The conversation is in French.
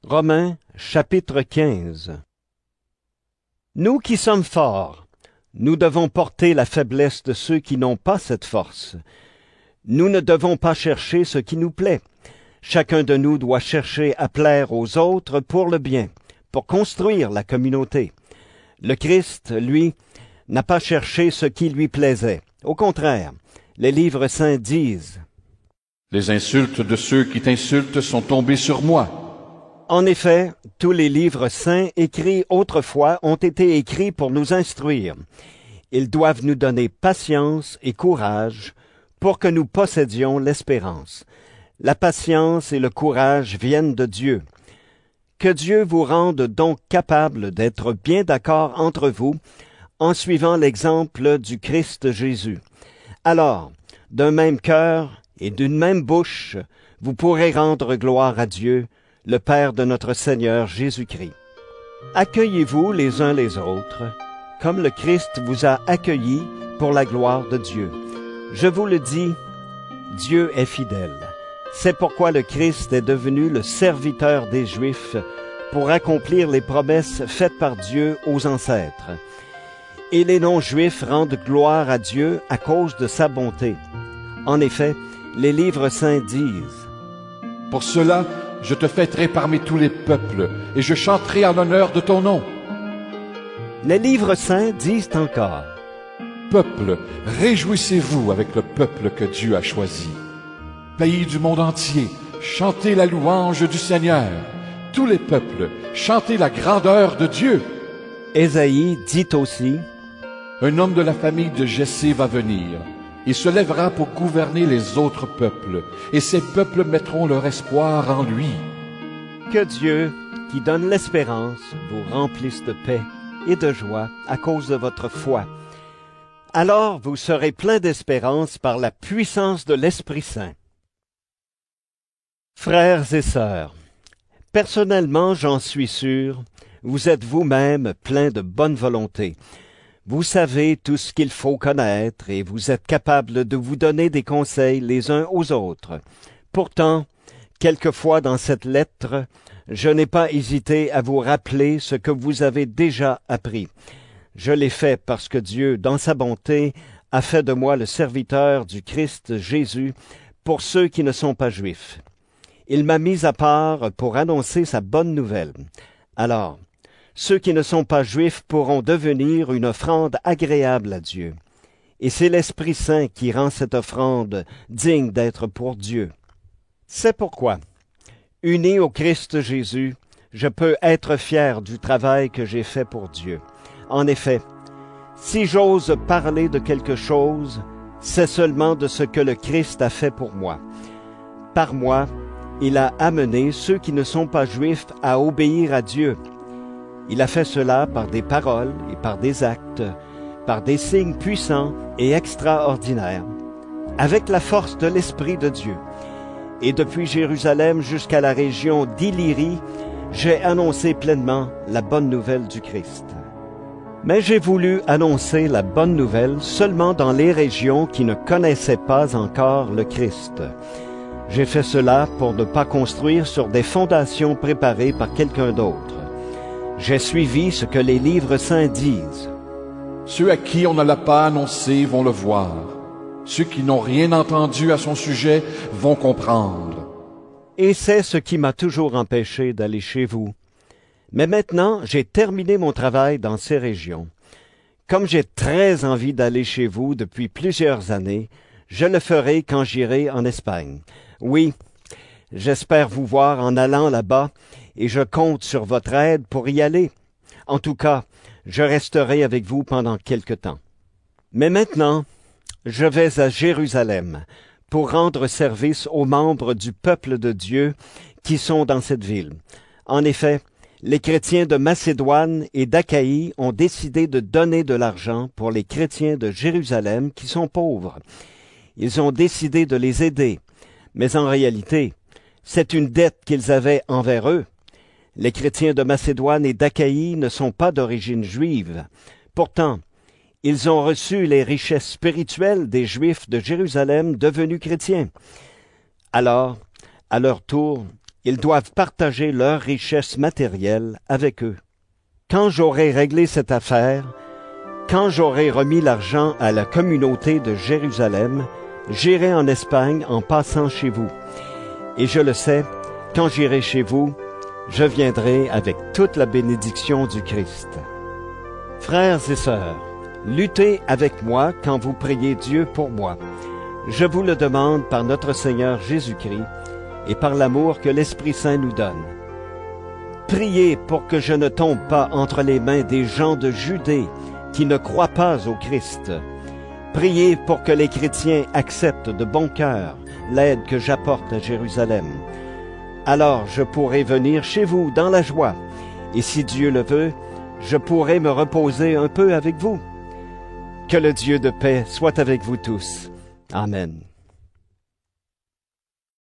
Romains, chapitre 15. Nous qui sommes forts, nous devons porter la faiblesse de ceux qui n'ont pas cette force. Nous ne devons pas chercher ce qui nous plaît. Chacun de nous doit chercher à plaire aux autres pour le bien, pour construire la communauté. Le Christ, lui, n'a pas cherché ce qui lui plaisait. Au contraire, les livres saints disent « Les insultes de ceux qui t'insultent sont tombées sur moi. » En effet, tous les livres saints écrits autrefois ont été écrits pour nous instruire. Ils doivent nous donner patience et courage pour que nous possédions l'espérance. La patience et le courage viennent de Dieu. Que Dieu vous rende donc capable d'être bien d'accord entre vous en suivant l'exemple du Christ Jésus. Alors, d'un même cœur et d'une même bouche, vous pourrez rendre gloire à Dieu, le Père de notre Seigneur Jésus-Christ. Accueillez-vous les uns les autres, comme le Christ vous a accueillis pour la gloire de Dieu. Je vous le dis, Dieu est fidèle. C'est pourquoi le Christ est devenu le serviteur des Juifs pour accomplir les promesses faites par Dieu aux ancêtres. Et les non-Juifs rendent gloire à Dieu à cause de sa bonté. En effet, les livres saints disent « Pour cela, je te fêterai parmi tous les peuples, et je chanterai en l'honneur de ton nom. » Les livres saints disent encore « Peuple, réjouissez-vous avec le peuple que Dieu a choisi. Pays du monde entier, chantez la louange du Seigneur. Tous les peuples, chantez la grandeur de Dieu. » Ésaïe dit aussi « Un homme de la famille de Jessé va venir. Il se lèvera pour gouverner les autres peuples, et ces peuples mettront leur espoir en lui. » Que Dieu, qui donne l'espérance, vous remplisse de paix et de joie à cause de votre foi. Alors vous serez plein d'espérance par la puissance de l'Esprit Saint. Frères et sœurs, personnellement, j'en suis sûr, vous êtes vous-même pleins de bonne volonté. Vous savez tout ce qu'il faut connaître et vous êtes capables de vous donner des conseils les uns aux autres. Pourtant, quelquefois dans cette lettre, je n'ai pas hésité à vous rappeler ce que vous avez déjà appris. Je l'ai fait parce que Dieu, dans sa bonté, a fait de moi le serviteur du Christ Jésus pour ceux qui ne sont pas juifs. Il m'a mis à part pour annoncer sa bonne nouvelle. Alors, ceux qui ne sont pas juifs pourront devenir une offrande agréable à Dieu. Et c'est l'Esprit Saint qui rend cette offrande digne d'être pour Dieu. C'est pourquoi, uni au Christ Jésus, je peux être fier du travail que j'ai fait pour Dieu. En effet, si j'ose parler de quelque chose, c'est seulement de ce que le Christ a fait pour moi. Par moi, il a amené ceux qui ne sont pas juifs à obéir à Dieu. Il a fait cela par des paroles et par des actes, par des signes puissants et extraordinaires, avec la force de l'Esprit de Dieu. Et depuis Jérusalem jusqu'à la région d'Illyrie, j'ai annoncé pleinement la bonne nouvelle du Christ. Mais j'ai voulu annoncer la bonne nouvelle seulement dans les régions qui ne connaissaient pas encore le Christ. J'ai fait cela pour ne pas construire sur des fondations préparées par quelqu'un d'autre. J'ai suivi ce que les livres saints disent. Ceux à qui on ne l'a pas annoncé vont le voir. Ceux qui n'ont rien entendu à son sujet vont comprendre. Et c'est ce qui m'a toujours empêché d'aller chez vous. Mais maintenant, j'ai terminé mon travail dans ces régions. Comme j'ai très envie d'aller chez vous depuis plusieurs années, je le ferai quand j'irai en Espagne. Oui, j'espère vous voir en allant là-bas et je compte sur votre aide pour y aller. En tout cas, je resterai avec vous pendant quelque temps. Mais maintenant, je vais à Jérusalem pour rendre service aux membres du peuple de Dieu qui sont dans cette ville. En effet, les chrétiens de Macédoine et d'Achaïe ont décidé de donner de l'argent pour les chrétiens de Jérusalem qui sont pauvres. Ils ont décidé de les aider, mais en réalité, c'est une dette qu'ils avaient envers eux. Les chrétiens de Macédoine et d'Achaïe ne sont pas d'origine juive. Pourtant, ils ont reçu les richesses spirituelles des Juifs de Jérusalem devenus chrétiens. Alors, à leur tour, ils doivent partager leurs richesses matérielles avec eux. Quand j'aurai réglé cette affaire, quand j'aurai remis l'argent à la communauté de Jérusalem, j'irai en Espagne en passant chez vous. Et je le sais, quand j'irai chez vous, je viendrai avec toute la bénédiction du Christ. Frères et sœurs, luttez avec moi quand vous priez Dieu pour moi. Je vous le demande par notre Seigneur Jésus-Christ et par l'amour que l'Esprit Saint nous donne. Priez pour que je ne tombe pas entre les mains des gens de Judée qui ne croient pas au Christ. Priez pour que les chrétiens acceptent de bon cœur l'aide que j'apporte à Jérusalem. Alors je pourrai venir chez vous dans la joie, et si Dieu le veut, je pourrai me reposer un peu avec vous. Que le Dieu de paix soit avec vous tous. Amen.